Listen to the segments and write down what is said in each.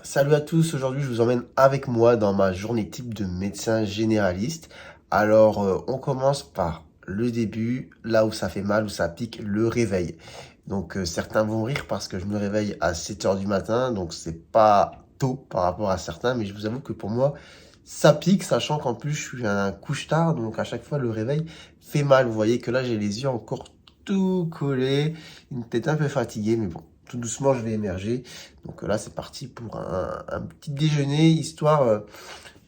Salut à tous, aujourd'hui je vous emmène avec moi dans ma journée type de médecin généraliste. Alors on commence par le début, là où ça fait mal, où ça pique, le réveil. Donc certains vont rire parce que je me réveille à 7 heures du matin, donc c'est pas tôt par rapport à certains, mais je vous avoue que pour moi ça pique, sachant qu'en plus je suis un couche-tard, donc à chaque fois le réveil fait mal. Vous voyez que là j'ai les yeux encore tout collés, une tête un peu fatiguée, mais bon, tout doucement je vais émerger. Donc là, c'est parti pour un petit déjeuner, histoire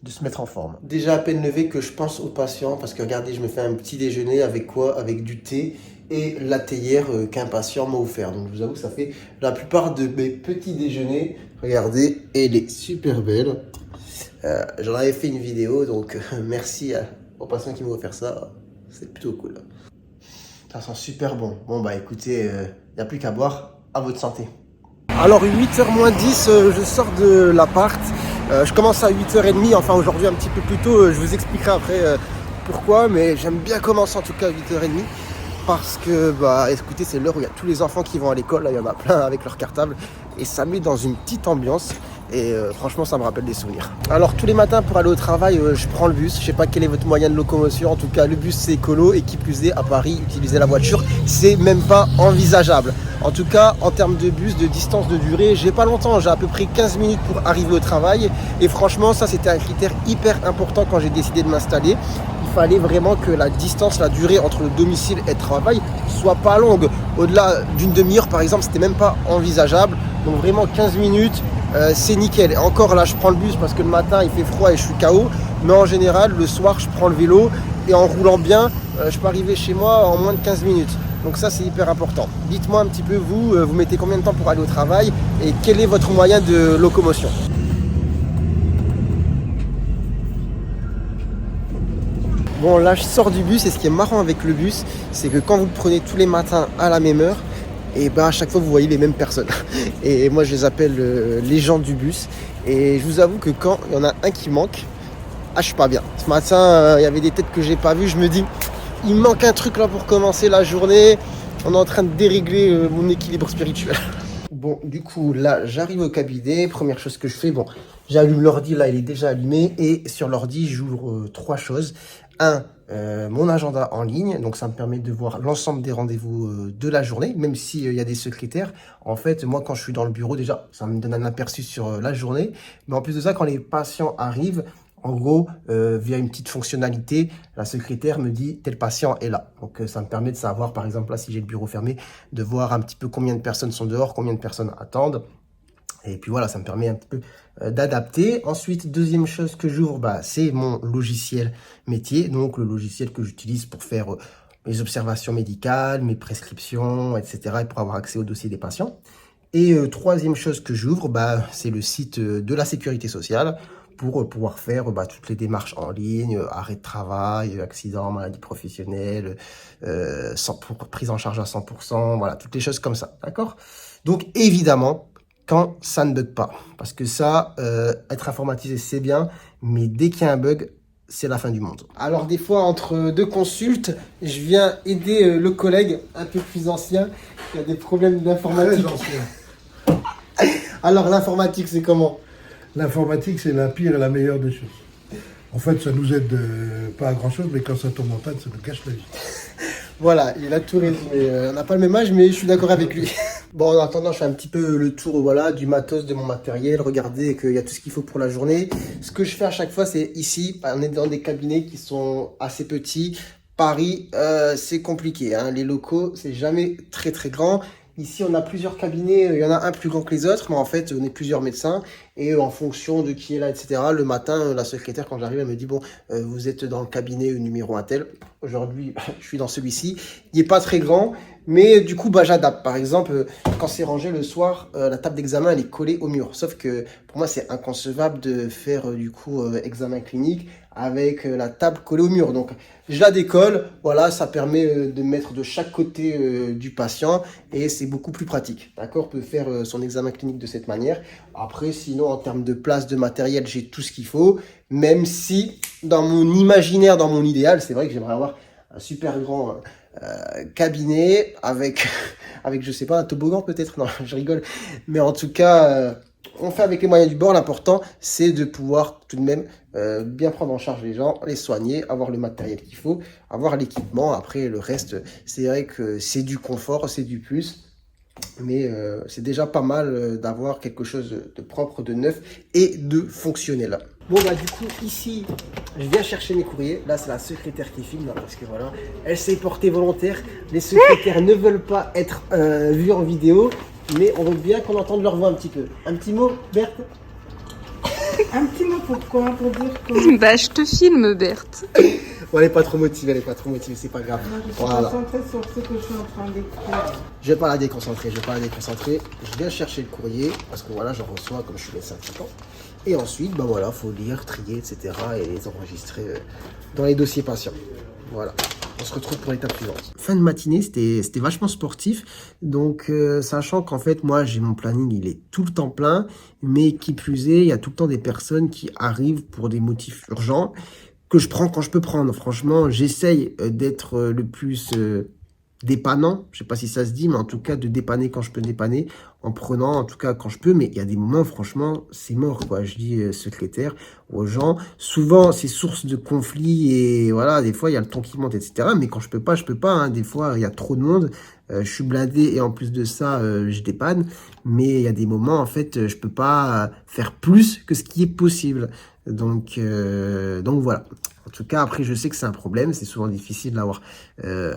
de se mettre en forme. Déjà à peine levé que je pense aux patients, parce que regardez, je me fais un petit déjeuner avec quoi? Avec du thé et la théière qu'un patient m'a offert. Donc je vous avoue que ça fait la plupart de mes petits déjeuners. Regardez, elle est super belle. J'en avais fait une vidéo, donc merci aux patients qui m'ont offert ça. C'est plutôt cool. Ça sent super bon. Bon bah écoutez, il n'y a plus qu'à boire. À votre santé. Alors 8h moins 10, je sors de l'appart. Je commence à 8h30, enfin aujourd'hui un petit peu plus tôt. Je vous expliquerai après pourquoi, mais j'aime bien commencer en tout cas à 8h30. Parce que, bah écoutez, c'est l'heure où il y a tous les enfants qui vont à l'école. Là, il y en a plein avec leur cartable. Et ça met dans une petite ambiance. Et franchement, ça me rappelle des souvenirs. Alors tous les matins pour aller au travail, je prends le bus. Je sais pas quel est votre moyen de locomotion. En tout cas, le bus c'est écolo. Et qui plus est, à Paris, utiliser la voiture, c'est même pas envisageable. En tout cas, en termes de bus, de distance, de durée, j'ai pas longtemps. J'ai à peu près 15 minutes pour arriver au travail. Et franchement, ça c'était un critère hyper important quand j'ai décidé de m'installer. Il fallait vraiment que la distance, la durée entre le domicile et le travail soit pas longue. Au-delà d'une demi-heure par exemple, c'était même pas envisageable. Donc vraiment 15 minutes, c'est nickel. Et encore là, je prends le bus parce que le matin il fait froid et je suis KO. Mais en général, le soir, je prends le vélo et en roulant bien, je peux arriver chez moi en moins de 15 minutes. Donc ça, c'est hyper important. Dites-moi un petit peu, vous mettez combien de temps pour aller au travail et quel est votre moyen de locomotion? Bon, là, je sors du bus et ce qui est marrant avec le bus, c'est que quand vous le prenez tous les matins à la même heure, et bah à chaque fois vous voyez les mêmes personnes. Et moi je les appelle les gens du bus. Et je vous avoue que quand il y en a un qui manque, je suis pas bien. Ce matin, il y avait des têtes que j'ai pas vues, je me dis, il manque un truc là pour commencer la journée. On est en train de dérégler mon équilibre spirituel. Bon, du coup, là, j'arrive au cabinet. Première chose que je fais, bon, j'allume l'ordi, là, il est déjà allumé. Et sur l'ordi, j'ouvre trois choses. Mon agenda en ligne. Donc, ça me permet de voir l'ensemble des rendez-vous de la journée, même s'il y a des secrétaires. En fait, moi, quand je suis dans le bureau, déjà, ça me donne un aperçu sur la journée. Mais en plus de ça, quand les patients arrivent, en gros, via une petite fonctionnalité, la secrétaire me dit tel patient est là. Donc ça me permet de savoir, par exemple, là si j'ai le bureau fermé, de voir un petit peu combien de personnes sont dehors, combien de personnes attendent. Et puis voilà, ça me permet un petit peu d'adapter. Ensuite, deuxième chose que j'ouvre, c'est mon logiciel métier. Donc le logiciel que j'utilise pour faire mes observations médicales, mes prescriptions, etc. et pour avoir accès au dossier des patients. Et troisième chose que j'ouvre, c'est le site de la sécurité sociale pour pouvoir faire toutes les démarches en ligne, arrêt de travail, accident, maladie professionnelle, prise en charge à 100%, voilà, toutes les choses comme ça, d'accord? Donc évidemment, quand ça ne bug pas, parce que ça, être informatisé c'est bien, mais dès qu'il y a un bug, c'est la fin du monde. Alors des fois, entre deux consultes, je viens aider le collègue un peu plus ancien qui a des problèmes d'informatique. Alors l'informatique, c'est comment? L'informatique, c'est la pire et la meilleure des choses. En fait, ça nous aide pas à grand-chose, mais quand ça tombe en panne, ça nous gâche la vie. Voilà, il a tout résumé. On n'a pas le même âge, mais je suis d'accord avec lui. Bon, en attendant, je fais un petit peu le tour du matos, de mon matériel. Regardez qu'il y a tout ce qu'il faut pour la journée. Ce que je fais à chaque fois, c'est ici, on est dans des cabinets qui sont assez petits. Paris, c'est compliqué, hein. Les locaux, c'est jamais très très grand. Ici, on a plusieurs cabinets, il y en a un plus grand que les autres, mais en fait, on est plusieurs médecins. Et en fonction de qui est là, etc., le matin, la secrétaire, quand j'arrive, elle me dit, bon, vous êtes dans le cabinet numéro un tel. Aujourd'hui, je suis dans celui-ci. Il n'est pas très grand, mais du coup, j'adapte. Par exemple, quand c'est rangé le soir, la table d'examen, elle est collée au mur. Sauf que pour moi, c'est inconcevable de faire, examen clinique avec la table collée au mur. Donc, je la décolle. Voilà, ça permet de mettre de chaque côté du patient et c'est beaucoup plus pratique. D'accord, on peut faire son examen clinique de cette manière. Après, sinon, en termes de place, de matériel, j'ai tout ce qu'il faut. Même si, dans mon imaginaire, dans mon idéal, c'est vrai que j'aimerais avoir un super grand cabinet avec, je sais pas, un toboggan peut-être. Non, je rigole. Mais en tout cas, on fait avec les moyens du bord. L'important, c'est de pouvoir tout de même bien prendre en charge les gens, les soigner, avoir le matériel qu'il faut, avoir l'équipement. Après, le reste, c'est vrai que c'est du confort, c'est du plus. Mais c'est déjà pas mal d'avoir quelque chose de propre, de neuf et de fonctionnel. Bon bah du coup ici je viens chercher mes courriers. Là c'est la secrétaire qui filme parce que voilà, elle s'est portée volontaire. Les secrétaires ne veulent pas être vus en vidéo, mais on veut bien qu'on entende leur voix un petit peu. Un petit mot, Berthe? Un petit mot pourquoi? Pour dire que... Bah, je te filme, Berthe. Bon, elle est pas trop motivée, c'est pas grave. Moi, je suis Voilà. concentrée sur ce que je suis en train d'écrire. Je vais pas la déconcentrer. Je viens chercher le courrier parce que voilà, j'en reçois comme je suis médecin traitant. Et ensuite, bah voilà, faut lire, trier, etc. et les enregistrer dans les dossiers patients. Voilà. On se retrouve pour l'étape suivante. Fin de matinée, c'était vachement sportif. Donc, sachant qu'en fait, moi, j'ai mon planning, il est tout le temps plein. Mais qui plus est, il y a tout le temps des personnes qui arrivent pour des motifs urgents que je prends quand je peux prendre. Franchement, j'essaye d'être le plus dépannant. Je sais pas si ça se dit, mais en tout cas, de dépanner quand je peux dépanner, en prenant en tout cas quand je peux. Mais il y a des moments, franchement, c'est mort, quoi. Je dis secrétaire aux gens. Souvent, c'est source de conflits et voilà, des fois, il y a le ton qui monte, etc. Mais quand je peux pas, hein. Des fois, il y a trop de monde. Je suis blindé et en plus de ça, je dépanne. Mais il y a des moments, en fait, je peux pas faire plus que ce qui est possible. Donc voilà. En tout cas, après, je sais que c'est un problème. C'est souvent difficile d'avoir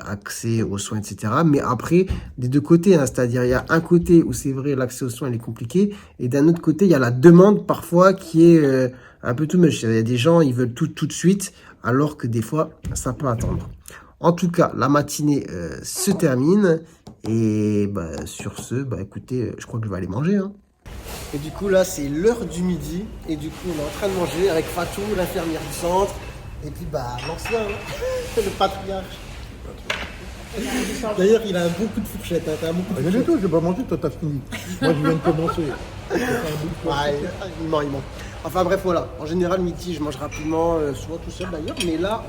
accès aux soins, etc. Mais après, des deux côtés, hein, c'est-à-dire, il y a un côté où c'est vrai, l'accès aux soins, il est compliqué. Et d'un autre côté, il y a la demande parfois qui est un peu too much. Il y a des gens, ils veulent tout de suite, alors que des fois, ça peut attendre. En tout cas, la matinée se termine. Et bah, sur ce, bah, écoutez, je crois que je vais aller manger, hein. Et du coup, là, c'est l'heure du midi. Et du coup, on est en train de manger avec Fatou, l'infirmière du centre. Et puis, bah, l'ancien, hein, le patriarche. D'ailleurs, il a beaucoup de fourchettes. Hein, t'as beaucoup de Rien du tout, je vais pas manger, toi t'as fini. Moi je viens de commencer. Il ment. Enfin bref, voilà. En général, midi, je mange rapidement, souvent tout seul d'ailleurs. Mais là,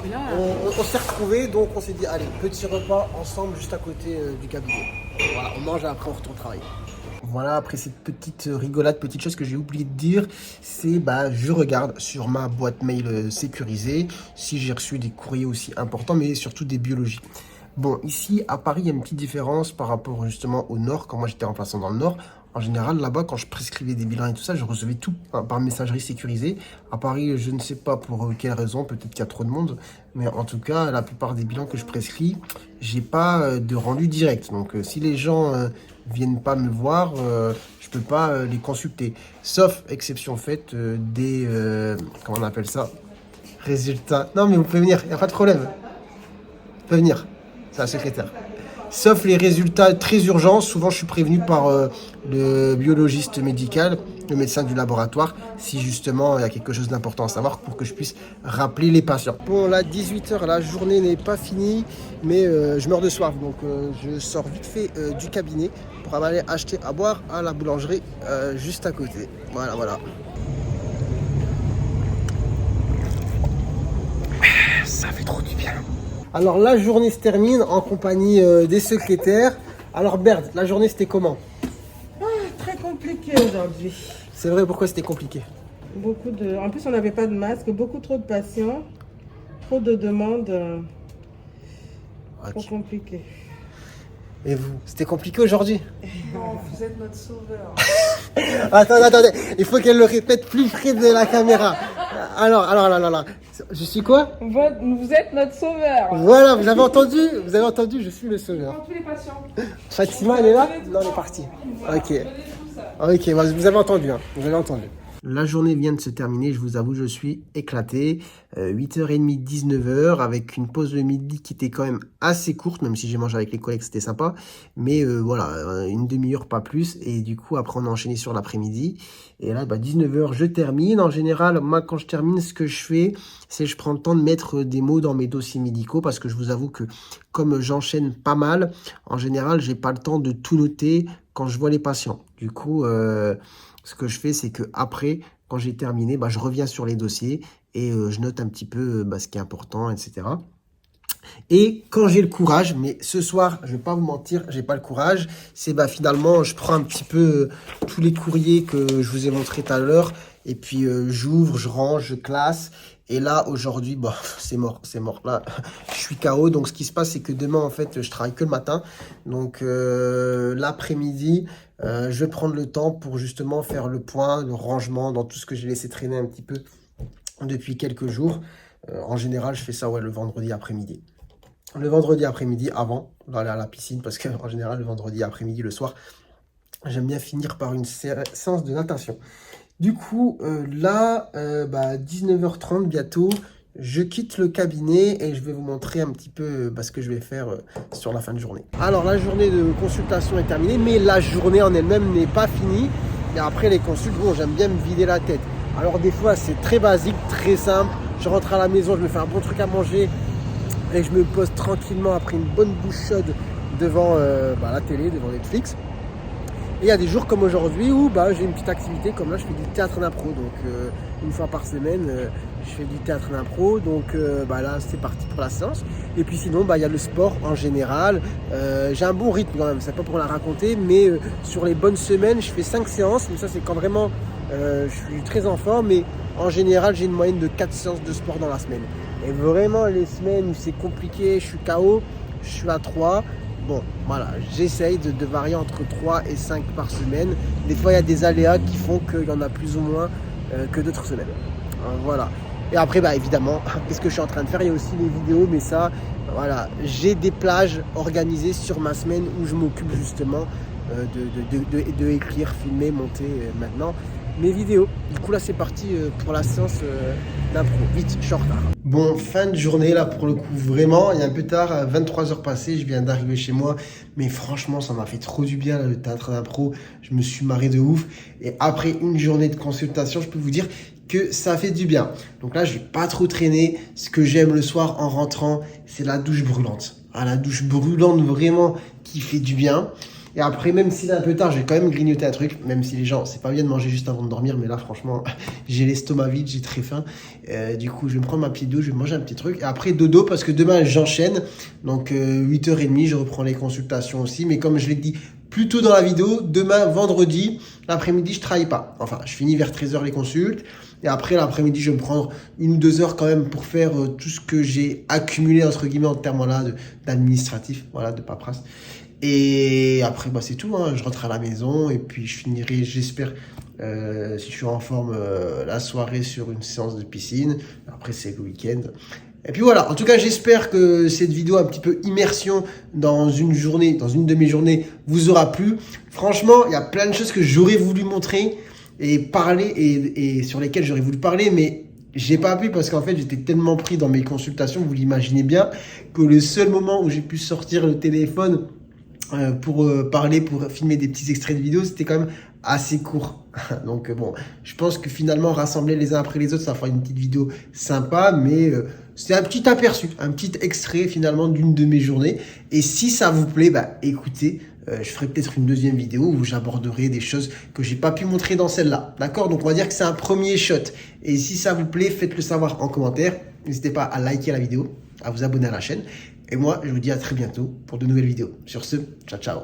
on s'est retrouvés, donc on s'est dit, allez, petit repas ensemble juste à côté du cabinet. Voilà, on mange et après on retourne travailler. Voilà, après cette petite rigolade, petite chose que j'ai oublié de dire, c'est bah je regarde sur ma boîte mail sécurisée si j'ai reçu des courriers aussi importants, mais surtout des biologies. Bon, ici à Paris, il y a une petite différence par rapport justement au Nord. Quand moi j'étais remplaçant dans le Nord, en général là-bas, quand je prescrivais des bilans et tout ça, je recevais tout par messagerie sécurisée. À Paris, je ne sais pas pour quelle raison, peut-être qu'il y a trop de monde, mais en tout cas, la plupart des bilans que je prescris, j'ai pas de rendu direct. Donc si les gens viennent pas me voir, je peux pas les consulter. Sauf exception faite des comment on appelle ça, résultats. Non mais vous pouvez venir, il n'y a pas de problème. Vous pouvez venir, c'est la secrétaire. Sauf les résultats très urgents, souvent je suis prévenu par le biologiste médical, le médecin du laboratoire, si justement il y a quelque chose d'important à savoir pour que je puisse rappeler les patients. Bon là, 18h, la journée n'est pas finie, mais je meurs de soif, donc je sors vite fait du cabinet pour aller acheter à boire à la boulangerie juste à côté. Voilà. Ça fait trop du bien. Alors la journée se termine en compagnie des secrétaires. Alors Berd, la journée c'était comment? Très compliqué aujourd'hui. C'est vrai, pourquoi c'était compliqué? En plus, on n'avait pas de masque, beaucoup trop de patients, trop de demandes. Trop compliqué. Et vous, c'était compliqué aujourd'hui? Non, vous êtes notre sauveur. Attendez, il faut qu'elle le répète plus près de la caméra. Alors, je suis quoi? Vous êtes notre sauveur. Voilà, vous avez entendu, je suis le sauveur. Pour tous les patients. Fatima, elle est là? Non, elle est partie. Ok, vous avez entendu, hein. Vous avez entendu. La journée vient de se terminer, je vous avoue, je suis éclaté. 8h30, 19h, avec une pause de midi qui était quand même assez courte, même si j'ai mangé avec les collègues, c'était sympa. Mais voilà, une demi-heure, pas plus. Et du coup, après, on a enchaîné sur l'après-midi. Et là, 19h, je termine. En général, moi, quand je termine, ce que je fais, c'est que je prends le temps de mettre des mots dans mes dossiers médicaux, parce que je vous avoue que comme j'enchaîne pas mal, en général, j'ai pas le temps de tout noter quand je vois les patients. Du coup... ce que je fais, c'est que après, quand j'ai terminé, je reviens sur les dossiers et je note un petit peu ce qui est important, etc. Et quand j'ai le courage, mais ce soir, je vais pas vous mentir, j'ai pas le courage, c'est finalement, je prends un petit peu tous les courriers que je vous ai montré tout à l'heure, et puis j'ouvre, je range, je classe. Et là, aujourd'hui, c'est mort. Là, je suis KO. Donc, ce qui se passe, c'est que demain, en fait, je travaille que le matin. Donc, l'après-midi, je vais prendre le temps pour justement faire le point, le rangement dans tout ce que j'ai laissé traîner un petit peu depuis quelques jours. En général, je fais ça le vendredi après-midi. Le vendredi après-midi, avant d'aller à la piscine, parce qu'en général, le vendredi après-midi, le soir, j'aime bien finir par une séance de natation. Du coup, là, 19h30 bientôt, je quitte le cabinet et je vais vous montrer un petit peu ce que je vais faire sur la fin de journée. Alors, la journée de consultation est terminée, mais la journée en elle-même n'est pas finie. Et après les consultes, j'aime bien me vider la tête. Alors, des fois, c'est très basique, très simple. Je rentre à la maison, je me fais un bon truc à manger et je me pose tranquillement après une bonne bouche chaude devant la télé, devant Netflix. Et il y a des jours comme aujourd'hui où j'ai une petite activité, comme là je fais du théâtre d'impro, donc une fois par semaine je fais du théâtre d'impro, donc là c'est parti pour la séance. Et puis sinon il y a le sport en général, j'ai un bon rythme quand même, c'est pas pour la raconter, mais sur les bonnes semaines je fais 5 séances, mais ça c'est quand vraiment je suis très en forme, mais en général j'ai une moyenne de 4 séances de sport dans la semaine. Et vraiment les semaines où c'est compliqué, je suis KO, je suis à 3. Bon, voilà, j'essaye de varier entre 3 et 5 par semaine. Des fois, il y a des aléas qui font qu'il y en a plus ou moins que d'autres semaines. Voilà. Et après, évidemment, qu'est-ce que je suis en train de faire? Il y a aussi les vidéos, mais ça, voilà, j'ai des plages organisées sur ma semaine où je m'occupe justement de écrire, filmer, monter maintenant mes vidéos. Du coup, là, c'est parti pour la séance d'impro. Vite, je suis en retard. Bon, fin de journée, là, pour le coup, vraiment. Il est un peu tard, 23h passées, je viens d'arriver chez moi. Mais franchement, ça m'a fait trop du bien, là, le théâtre d'impro. Je me suis marré de ouf. Et après une journée de consultation, je peux vous dire que ça fait du bien. Donc là, je vais pas trop traîner. Ce que j'aime le soir en rentrant, c'est la douche brûlante. Ah, la douche brûlante, vraiment, qui fait du bien. Et après, même si c'est un peu tard, je vais quand même grignoter un truc, même si les gens, c'est pas bien de manger juste avant de dormir, mais là, franchement, j'ai l'estomac vide, j'ai très faim. Du coup, je vais me prendre ma petite douche, je vais manger un petit truc. Et après, dodo, parce que demain, j'enchaîne. Donc, 8h30, je reprends les consultations aussi. Mais comme je l'ai dit plus tôt dans la vidéo, demain, vendredi, l'après-midi, je travaille pas. Enfin, je finis vers 13h les consultes. Et après, l'après-midi, je vais me prendre 1 ou 2 heures quand même pour faire tout ce que j'ai accumulé, entre guillemets, en termes d'administratif, de paperasse. Et après, c'est tout. Je rentre à la maison et puis je finirai, j'espère, si je suis en forme, la soirée sur une séance de piscine. Après, c'est le week-end. Et puis voilà, en tout cas, j'espère que cette vidéo, un petit peu immersion dans une journée, dans une de mes journées, vous aura plu. Franchement, il y a plein de choses que j'aurais voulu montrer et parler et sur lesquelles j'aurais voulu parler, mais j'ai pas pu parce qu'en fait, j'étais tellement pris dans mes consultations, vous l'imaginez bien, que le seul moment où j'ai pu sortir le téléphone pour parler, pour filmer des petits extraits de vidéos, c'était quand même assez court. Donc bon, je pense que finalement, rassembler les uns après les autres, ça fera une petite vidéo sympa, mais c'est un petit aperçu, un petit extrait finalement d'une de mes journées. Et si ça vous plaît, écoutez, je ferai peut-être une deuxième vidéo où j'aborderai des choses que j'ai pas pu montrer dans celle-là. D'accord? Donc on va dire que c'est un premier shot. Et si ça vous plaît, faites-le savoir en commentaire. N'hésitez pas à liker la vidéo, à vous abonner à la chaîne. Et moi, je vous dis à très bientôt pour de nouvelles vidéos. Sur ce, ciao, ciao.